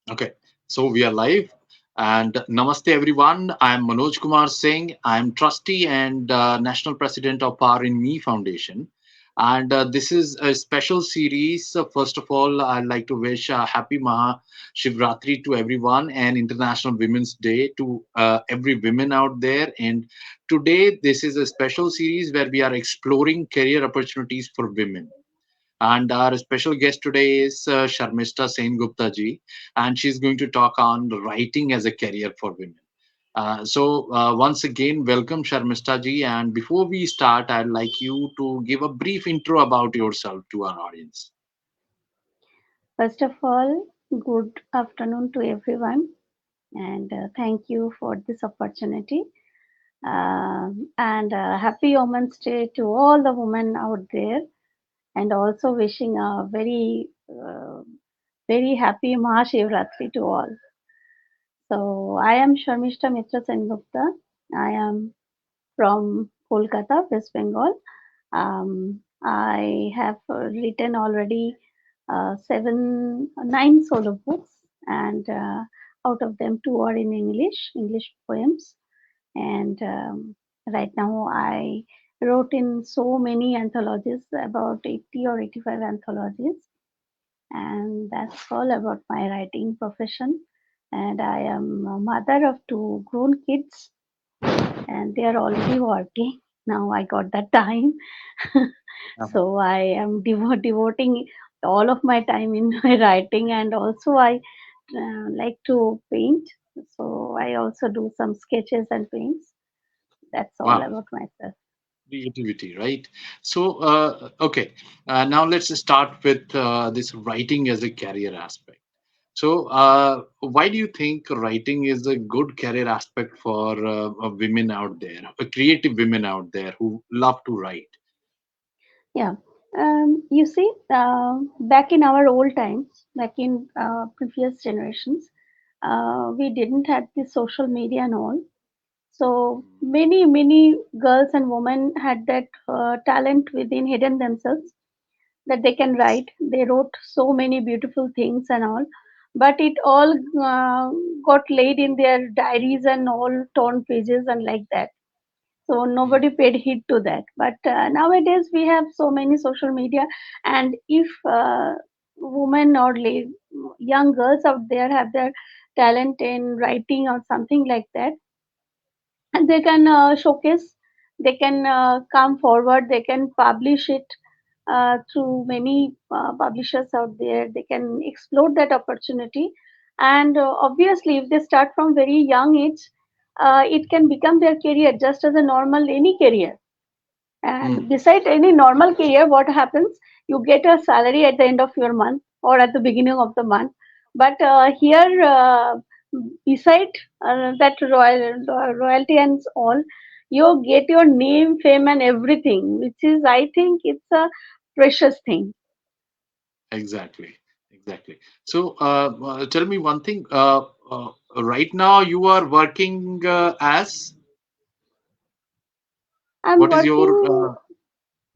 Okay, so we are live. And namaste, everyone. I'm Manoj Kumar Singh. I'm trustee and national president of Power in Me Foundation. And this is a special series. First of all, I'd like to wish a happy Maha Shivratri to everyone and International Women's Day to every woman out there. And today, this is a special series where we are exploring career opportunities for women. And our special guest today is Sharmistha Sengupta ji, and she's going to talk on writing as a career for women. Once again, welcome Sharmistha ji. And before we start, I'd like you to give a brief intro about yourself to our audience. First of all, good afternoon to everyone, and thank you for this opportunity. And Happy Women's Day to all the women out there, and also wishing a very happy Mahashivratri to all. So, I am Sharmistha Mitra Sengupta. I am from Kolkata, West Bengal. I have written already nine solo books, and out of them two are in English poems. And right now, I wrote in so many anthologies, about 80 or 85 anthologies, and that's all about my writing profession. And I am a mother of two grown kids, and they are already working. Now I got that time. Uh-huh. So I am devoting all of my time in my writing, and also I like to paint. So I also do some sketches and paints. That's all Wow, about myself. creativity, right? Okay, now let's start with this writing as a career aspect. Why do you think writing is a good career aspect for women out there, creative women out there who love to write? Yeah. You see, back in our old times, back in previous generations, we didn't have the social media and all. So many girls and women had that talent within hidden themselves, that they can write. They wrote so many beautiful things and all, but it all got laid in their diaries and all torn pages and like that. So nobody Mm. paid heed to that. But nowadays we have so many social media, and if women or young girls out there have their talent in writing or something like that, and they can showcase, they can come forward, they can publish it through many publishers out there. They can explore that opportunity, and obviously if they start from very young age, it can become their career just as a normal any career. And Mm. beside any normal career, what happens, you get a salary at the end of your month or at the beginning of the month. But here, beside that royalty and all, you get your name, fame, and everything, which is, I think, it's a precious thing. Exactly, exactly. Tell me one thing. Right now, you are working as I'm what is your? working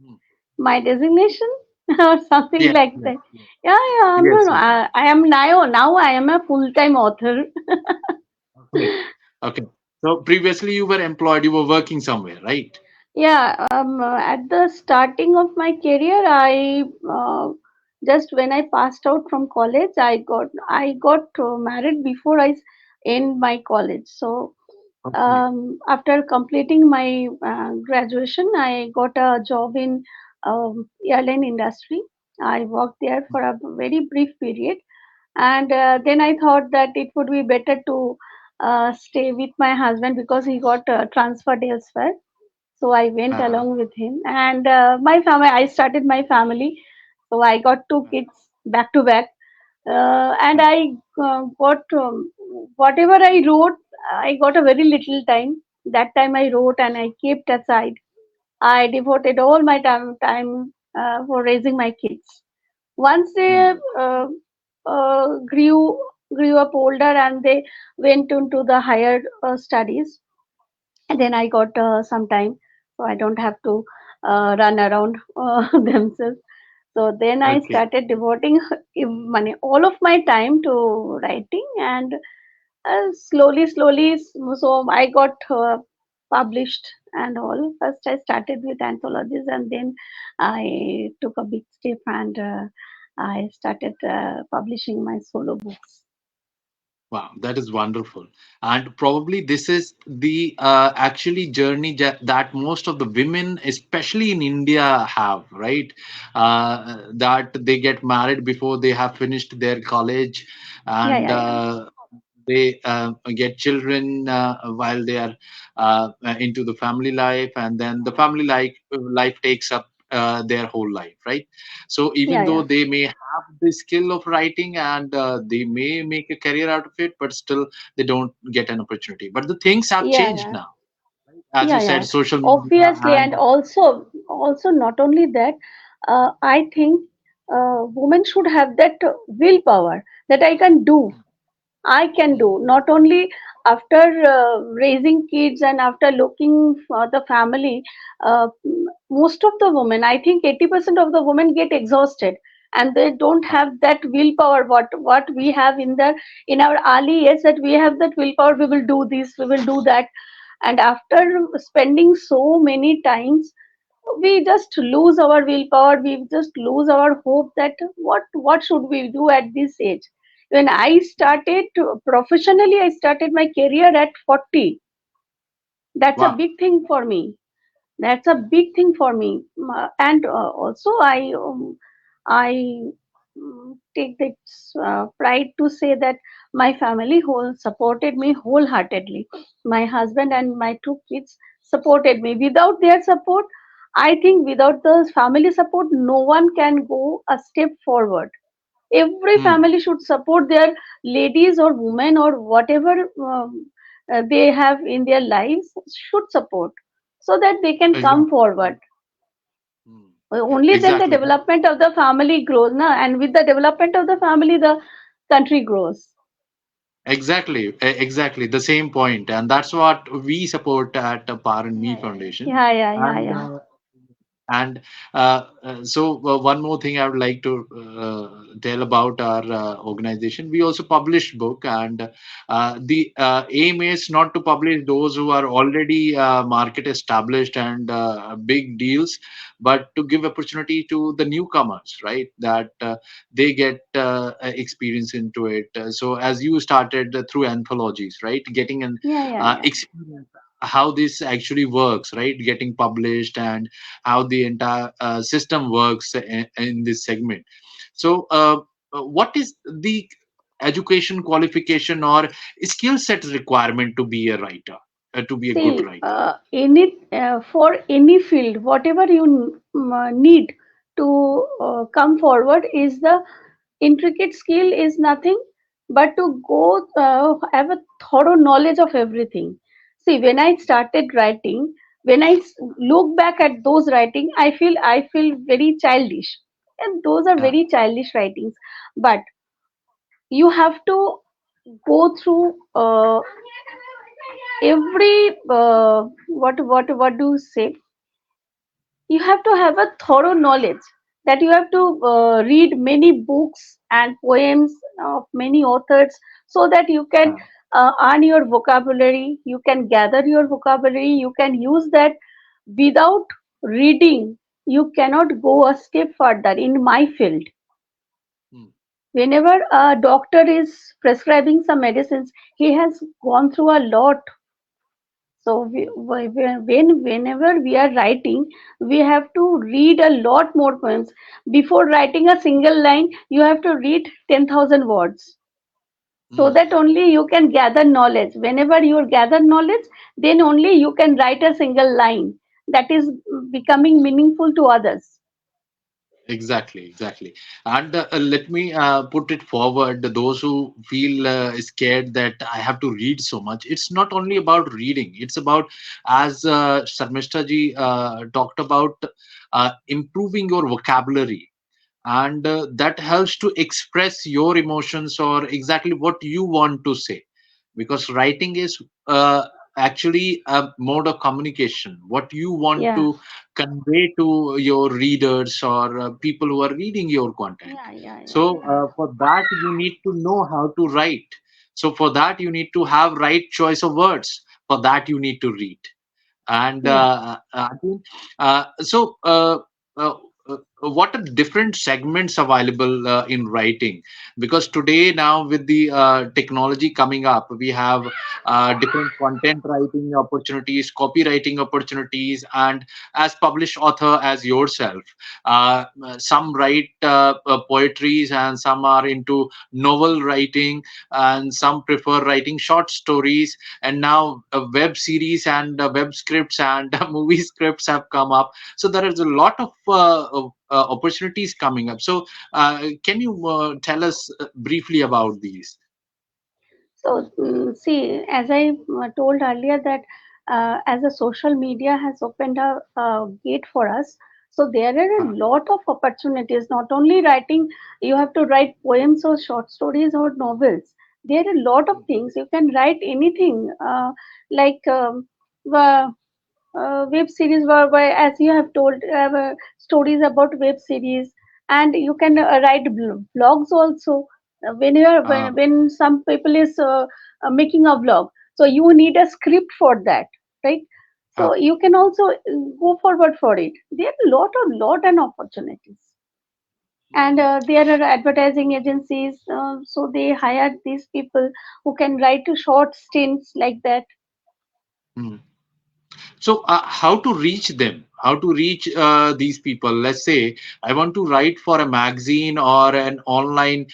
Hmm. my designation or something Yes, like yes, that. yes, Yeah, yeah, no, yes, no. yes. I am now I am a full-time author. Okay, okay. So previously, you were employed. You were working somewhere, right? Yeah, at the starting of my career, I just when I passed out from college, I got married before end my college. So Okay. after completing my graduation, I got a job in airline industry. I worked there for a very brief period, and then I thought that it would be better to stay with my husband because he got transferred elsewhere. So I went Uh-huh. along with him, and my family. I started my family, so I got two kids back to back, and Uh-huh. I got whatever I wrote. I got a very little time. That time I wrote and I kept aside. I devoted all my time for raising my kids. Once they Hmm. grew up older and they went into the higher studies, and then I got some time, so I don't have to run around themselves. So then I Okay. started devoting money, all of my time to writing, and slowly, so I got published and all. First, I started with anthologies, and then I took a big step and I started publishing my solo books. Wow, that is wonderful. And probably this is the actually journey that most of the women, especially in India, have, right? That they get married before they have finished their college, Yeah, and yeah, yeah, they get children while they are into the family life, and then the family life takes up their whole life, right? So even yeah, though yeah, they may have the skill of writing, and they may make a career out of it, but still they don't get an opportunity. But the things have yeah, changed yeah. now, as you Yeah, said, yeah, social media obviously, and and also not only that, I think women should have that willpower that I can mm, do. Not only after raising kids and after looking for the family, most of the women, I think 80% of the women get exhausted, and they don't uh, have that willpower. What we have in our early years, that we have that willpower. We will do this. We will do that, and after spending so many times, we just lose our willpower, we just lose our hope that what should we do at this age. When I started professionally, I started my career at 40. That's a wow. big thing for me. That's a big thing for me. And also I take this pride to say that my family whole supported me wholeheartedly. My husband and my two kids supported me. Without their support, I think without the family support, no one can go a step forward. Every Hmm. family should support their ladies or women or whatever they have in their lives, should support, so that they can come Exactly. forward. Hmm. Only then the Exactly. development of the family grows, na? And with the development of the family, the country grows. Exactly the same point, and that's what we support at Par and Me Yeah, yeah, Foundation. yeah, yeah, yeah, And yeah. one more thing I would like to tell about our organization. We also publish book, and the aim is not to publish those who are already market established and big deals, but to give opportunity to the newcomers, right? That they get experience into it. So as you started through anthologies, right? Getting an Yeah, yeah, yeah. experience how this actually works, right? Getting published, and how the entire system works in this segment. So, what is the education qualification or skill set requirement to be a writer, to be a good See, writer? for any field, whatever you need to come forward, is the intricate skill is nothing but to go have a thorough knowledge of everything. See, when I started writing, when look back at those writing, I feel very childish, and those are Yeah. very childish writings. But you have to go through every what do you say, you have to have a thorough knowledge, that you have to read many books and poems of many authors, so that you can earn your vocabulary, you can gather your vocabulary, you can use that. Without reading, you cannot go a step further in my field. Hmm. Whenever a doctor is prescribing some medicines, he has gone through a lot. So whenever we are writing, we have to read a lot more poems. Before writing a single line, you have to read 10,000 words. So Hmm. that only you can gather knowledge. Whenever you gather knowledge, then only you can write a single line that is becoming meaningful to others. Exactly. And let me put it forward. Those who feel scared that I have to read so much, it's not only about reading. It's about, as Sharmistha ji talked about, improving your vocabulary, and that helps to express your emotions or exactly what you want to say, because writing is actually a mode of communication, what you want Yeah, to convey to your readers or people who are reading your content. yeah, yeah, yeah, So for that you need to know how to write. So for that you need to have right choice of words. For that you need to read. And yeah. I think, uh, what are different segments available in writing? Because today, now with the technology coming up, we have different content writing opportunities, copywriting opportunities, and as published author as yourself, some write poetries, and some are into novel writing, and some prefer writing short stories, and now web series and web scripts and movie scripts have come up. So there is a lot of opportunities coming up. So can you tell us briefly about these? So, see, as I told earlier, that as a social media has opened a gate for us, so there are a uh, lot of opportunities. Not only writing, you have to write poems or short stories or novels. There are a lot of things you can write anything, like web series where, as you have told, stories about web series, and you can write blogs also. When you are uh, when some people is making a vlog, so you need a script for that, right? uh, So you can also go forward for it. There are lot and opportunities, and mm, there are advertising agencies, so they hire these people who can write short stints like that. mm. So, how to reach them? How to reach these people? Let's say I want to write for a magazine or an online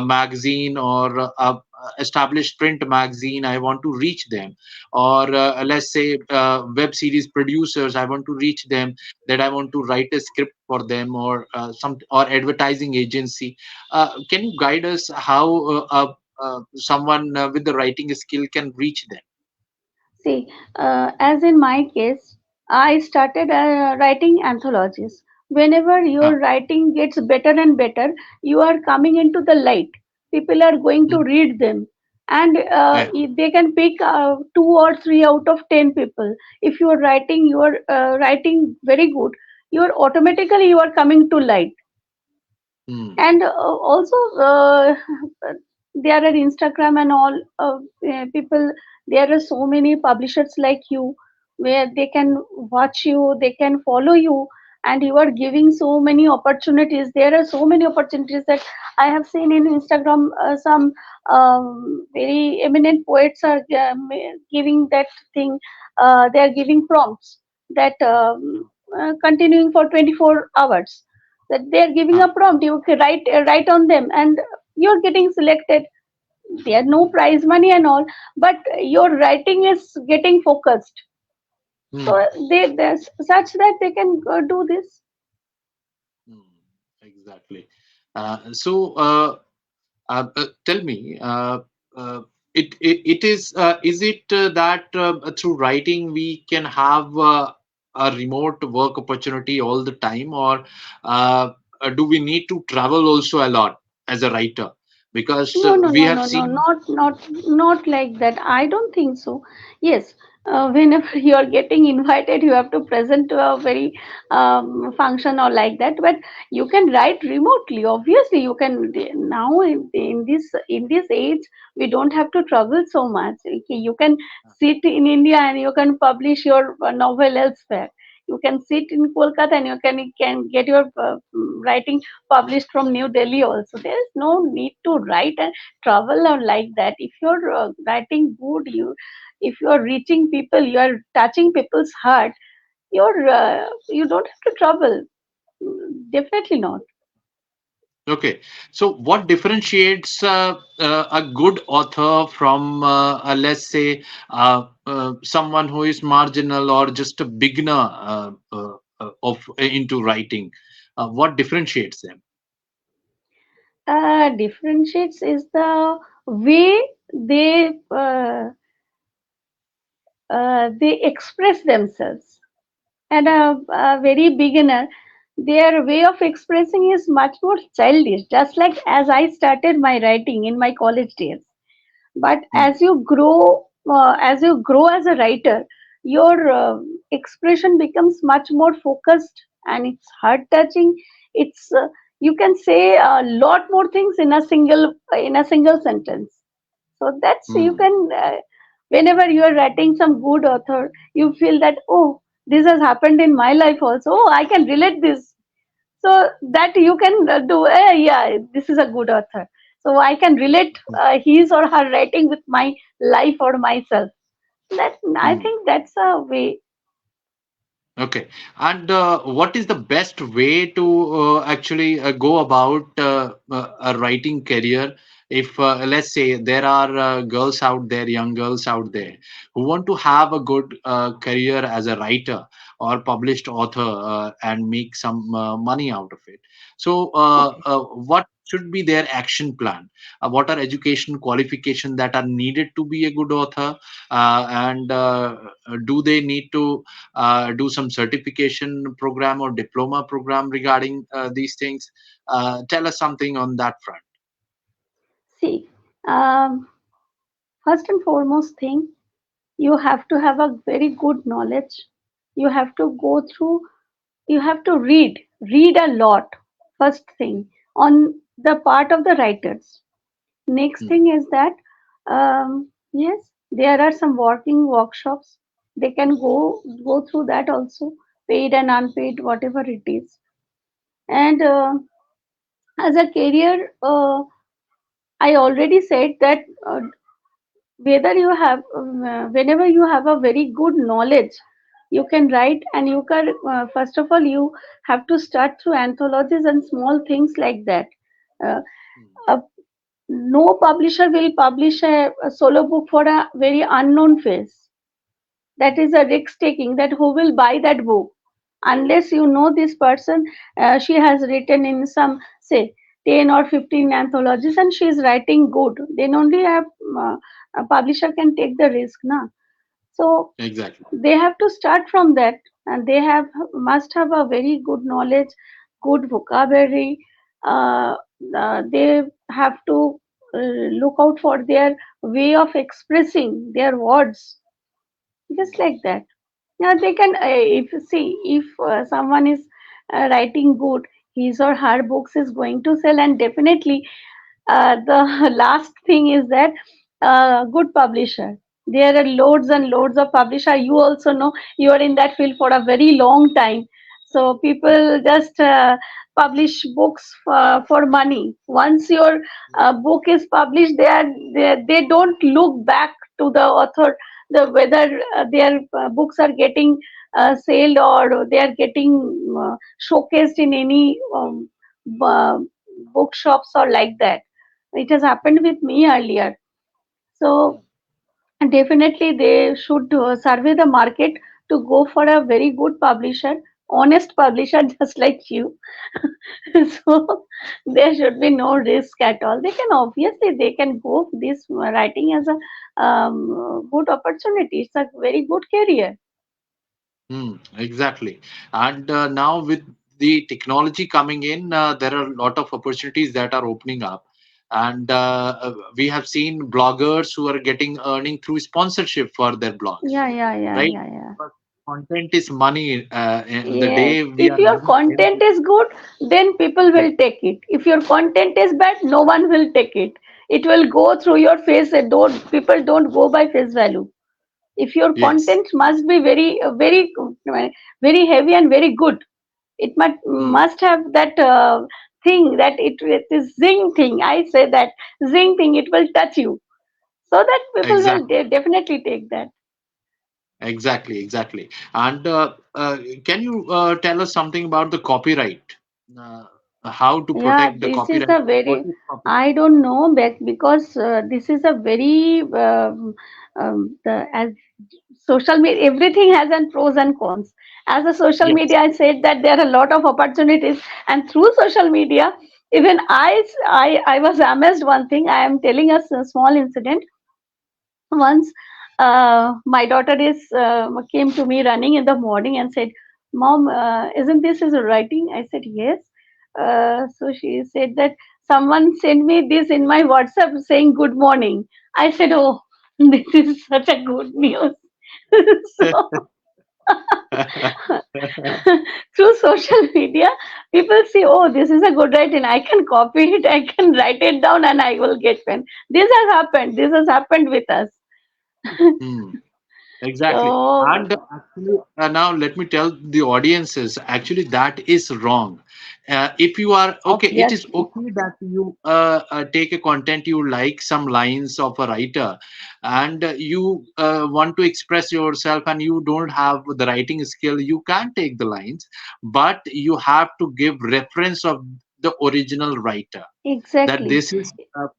magazine or established print magazine. I want to reach them, or let's say web series producers. I want to reach them. That I want to write a script for them, or some or advertising agency. Can you guide us how someone with the writing skill can reach them? See, as in my case, I started writing anthologies. Whenever Uh, your writing gets better and better, you are coming into the light. People are going to mm, read them, and yeah. they can pick 2 or 3 out of 10 people. If you are writing very good, you are coming to light. Mm, And also there are Instagram and all people. There are so many publishers like you, where they can watch you, they can follow you, and you are giving so many opportunities. There are so many opportunities that I have seen in Instagram. Some very eminent poets are giving that thing. They are giving prompts that continuing for 24 hours, that they are giving uh, a prompt. You can write on them, and you're getting selected. There are no prize money and all, but your writing is getting focused. So mm, there's such that they can do this. mm, exactly. Tell me, is it that through writing we can have a remote work opportunity all the time, or do we need to travel also a lot as a writer? Because No, no, we no, have no, no, seen. not like that. I don't think so. Yes, whenever you are getting invited, you have to present to a very function or like that. But you can write remotely. Obviously, you can now in this age, we don't have to travel so much. Okay, you can sit in India and you can publish your novel elsewhere. You can sit in Kolkata and you can get your writing published from New Delhi also. There is no need to write and travel or like that. If you're writing good, if you are reaching people, you are touching people's heart. You don't have to travel. Definitely not. Okay, so what differentiates a good author from, let's say, someone who is marginal or just a beginner of into writing? What differentiates them? Differentiates is the way they express themselves. And a very beginner, their way of expressing is much more childish, just like as I started my writing in my college days. But Hmm, as you grow, as you grow as a writer, your expression becomes much more focused and it's heart touching. It's you can say a lot more things in a single sentence. So that's you Hmm. can whenever you are writing some good author, you feel that, oh, this has happened in my life also. Oh, I can relate this. So that you can do. Yeah, this is a good author. So I can relate his or her writing with my life or myself. That I Hmm. think that's a way. Okay. And what is the best way to actually go about a writing career? If, let's say, there are girls out there, young girls out there, who want to have a good career as a writer or published author and make some money out of it. So, Okay. what should be their action plan? What are education qualifications that are needed to be a good author? And do they need to do some certification program or diploma program regarding these things? Tell us something on that front. See, um, first and foremost thing, you have to have a very good knowledge. You have to go through. You have to read a lot. First thing on the part of the writers. Next Hmm. thing is that yes, there are some working workshops. They can go through that also, paid and unpaid, whatever it is. And as a career, I already said that whether you have whenever you have a very good knowledge, you can write and you can first of all you have to start through anthologies and small things like that. Uh, Hmm. uh, no publisher will publish a solo book for a very unknown face. That is a risk taking. That who will buy that book unless you know this person. She has written in some say 10 or 15 anthologies and she is writing good. Then only uh, a publisher can take the risk, na. So Exactly. they have to start from that and they have must have a very good knowledge, good vocabulary. uh, they have to look out for their way of expressing their words, just like that. Yeah, they can if see if someone is writing good, his or her books is going to sell. And definitely the last thing is that good publisher. There are loads and loads of publisher. You also know, you are in that field for a very long time. So Hmm. people just publish books for money. Once your book is published, they don't look back to the author, the whether their books are getting sold or they are getting showcased in any uh, bookshops or like that. It has happened with me earlier. Hmm. So definitely they should survey the market to go for a very good publisher, honest publisher, just like you. So there should be no risk at all. They can obviously they can go this writing as a good opportunity. It's a very good career. Exactly. And now with the technology coming in, there are a lot of opportunities that are opening up. And we have seen bloggers who are getting earning through sponsorship for their blogs, Yeah, yeah, yeah, right? yeah, yeah. But content is money. In the Yes, day we if are your living in. content is good, then people Yes. will take it. If your content is bad, no one will take it. It will go through your face. Don't people don't go by face value. If your Yes. content must be very heavy and very good, it Hmm. must have that thing that it is zing thing. I say that zing thing. It will touch you, so that people will Exactly. definitely take that. Exactly. Exactly. And can you tell us something about the copyright? Uh, how to Yeah, protect the this is copyright? a What very, is copyright? I don't know because this is a very, as social media, everything has an pros and cons. As a social Yes. media, I said that there are a lot of opportunities, and through social media, even I was amazed one thing. I am telling us a small incident. Once my daughter is came to me running in the morning and said, "Mom, isn't this is writing?" I said, "Yes." So she said that someone sent me this in my WhatsApp saying good morning. I said, "Oh." This is such a good news. So through social media, people see, oh, this is a good writing. I can copy it, I can write it down, and I will get pen. This has happened. This has happened with us. Hmm. Exactly. So And actually, now let me tell the audiences, actually, that is wrong. If you are okay, it is obviously, okay that you take a content you like, some lines of a writer, and you want to express yourself and you don't have the writing skill, you can take the lines, but you have to give reference of the original writer, that exactly. this is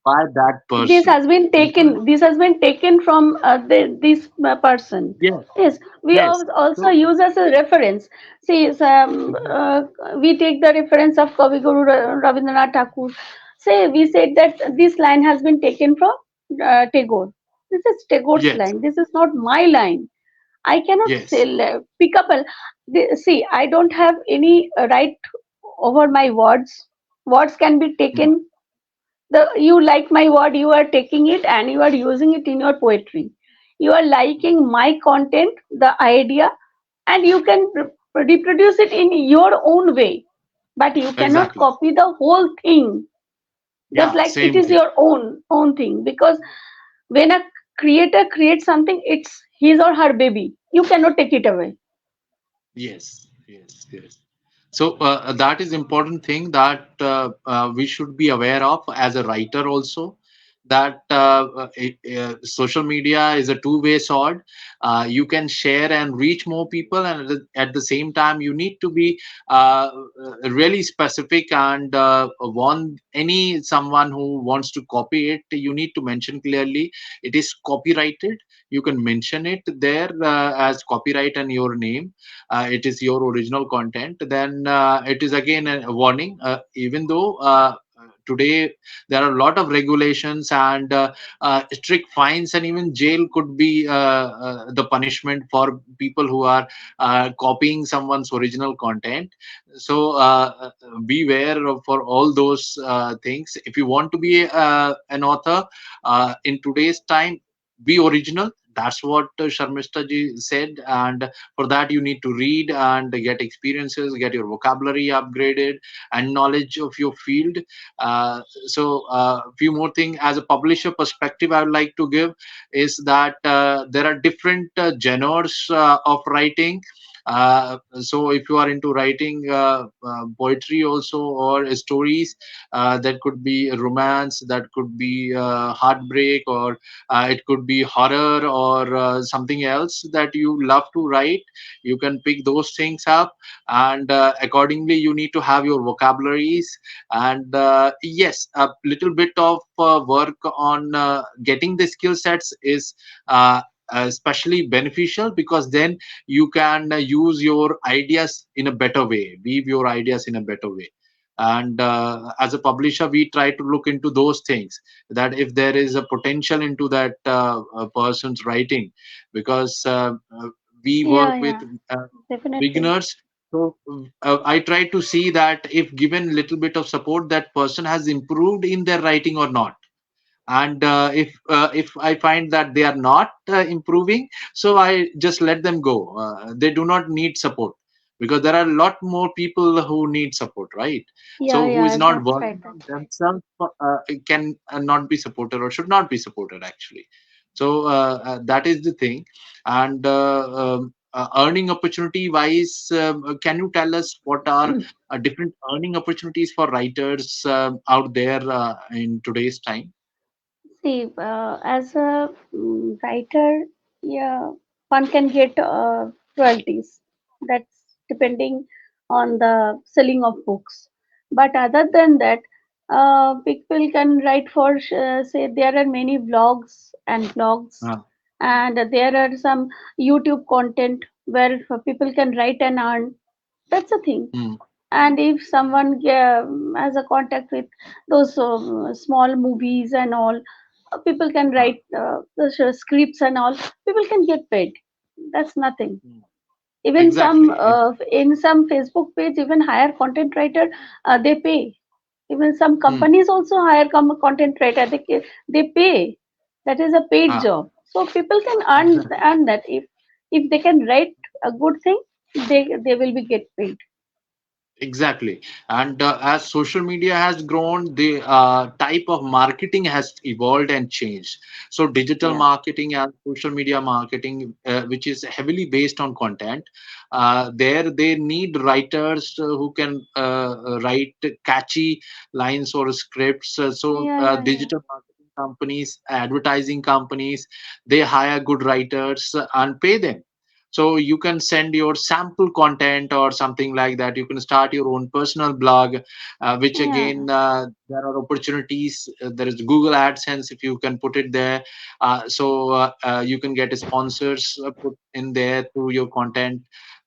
by that This person. has been Because, taken. This has been taken from this person. yes, Yes, we yes. also So, use as a reference. See, we take the reference of Kavi Guru Rabindranath Tagore. Say, we said that this line has been taken from Tagore. This is Tagore's yes, line. This is not my line. I cannot yes. pick up a. See, I don't have any right over my words. Words can be Mm. taken. The you like my word, you are taking it and you are using it in your poetry. You are liking my content, the idea, and you can reproduce it in your own way, but you cannot Exactly. copy the whole thing just Yeah, like it same is thing. your own thing, because when a creator creates something, it's his or her baby, you cannot take it away. Yes, yes, yes. So that is important thing that we should be aware of as a writer also. That social media is a two-way sword. You can share and reach more people, and at the same time, you need to be really specific and warn any someone who wants to copy it. You need to mention clearly it is copyrighted. You can mention it there as copyright and your name, it is your original content, then it is again a warning. Even though today there are a lot of regulations and strict fines and even jail could be the punishment for people who are copying someone's original content. So beware for all those things. If you want to be an author in today's time, be original. That's what Sharmistha ji said, and for that you need to read and get experiences, get your vocabulary upgraded and knowledge of your field. A few more thing as a publisher perspective I would like to give is that there are different genres of writing. So if you are into writing poetry also, or stories, that could be romance, that could be heartbreak, or it could be horror, or something else that you love to write, you can pick those things up, and accordingly you need to have your vocabularies. And yes, a little bit of work on getting the skill sets is especially beneficial, because then you can use your ideas in a better way, weave your ideas in a better way. And as a publisher we try to look into those things, that if there is a potential into that person's writing, because we work Yeah, with yeah, uh, definitely. beginners. So I try to see that if given little bit of support, that person has improved in their writing or not. And if I find that they are not improving, so I just let them go. They do not need support, because there are a lot more people who need support, right? Yeah, So who is yeah, not that's working right. on themselves can not be supported or should not be supported actually. So that is the thing. And earning opportunity wise, can you tell us what are different earning opportunities for writers out there in today's time? See, as a writer, yeah, one can get royalties. That's depending on the selling of books. But other than that, people can write for, say, there are many vlogs and blogs, Uh, and there are some YouTube content where people can write and earn. That's the thing. mm, And if someone has a contact with those small movies and all, people can uh, write the scripts and all, people can get paid. That's nothing. mm. Even some Exactly. in some Facebook page, even hire content writer, they pay. Even some Mm, companies also hire content writer, they pay. That is a paid uh, job. So people can earn that if they can write a good thing, they will be get paid. Exactly. And as social media has grown, the type of marketing has evolved and changed. So, digital Yeah, marketing and social media marketing, which is heavily based on content, there they need writers who can write catchy lines or scripts. yeah, yeah, yeah, Digital marketing companies, advertising companies, they hire good writers and pay them. So you can send your sample content or something like that. You can start your own personal blog, which yeah, again, there are opportunities. There is Google AdSense if you can put it there. You can get sponsors put in there through your content.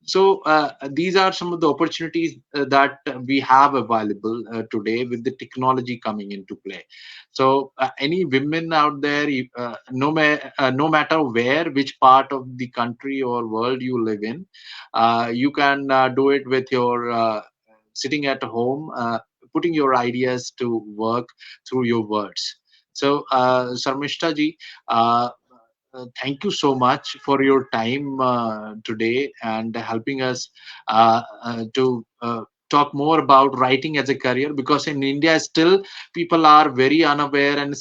So these are some of the opportunities that we have available today with the technology coming into play. So any women out there, no matter where, which part of the country or world you live in, you can do it with your sitting at home, putting your ideas to work through your words. So, Sarmishta ji, uh, thank you so much for your time today and helping us to talk more about writing as a career, because in India still people are very unaware, and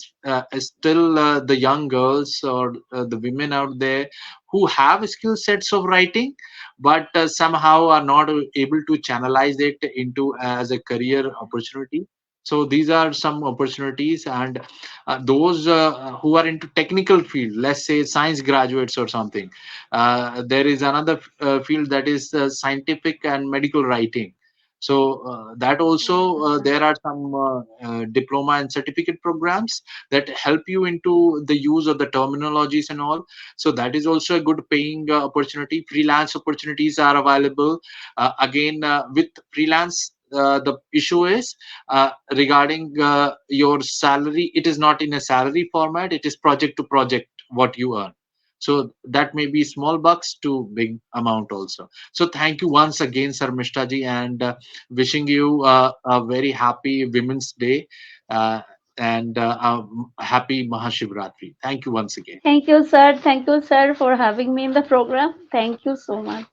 still the young girls or the women out there who have skill sets of writing, but somehow are not able to channelize it into as a career opportunity. So these are some opportunities. And those who are into technical field, let's say science graduates or something, there is another field that is scientific and medical writing. So that also yeah, there are some diploma and certificate programs that help you into the use of the terminologies and all. So that is also a good paying opportunity. Freelance opportunities are available. Again, with freelance, the issue is regarding your salary. It is not in a salary format, it is project to project what you earn. So that may be small bucks to big amount also. So thank you once again, Sarmishta ji, and wishing you a very happy Women's Day, uh, and a happy Mahashivratri. Thank you once again. Thank you, sir. Thank you, sir, for having me in the program. Thank you so much.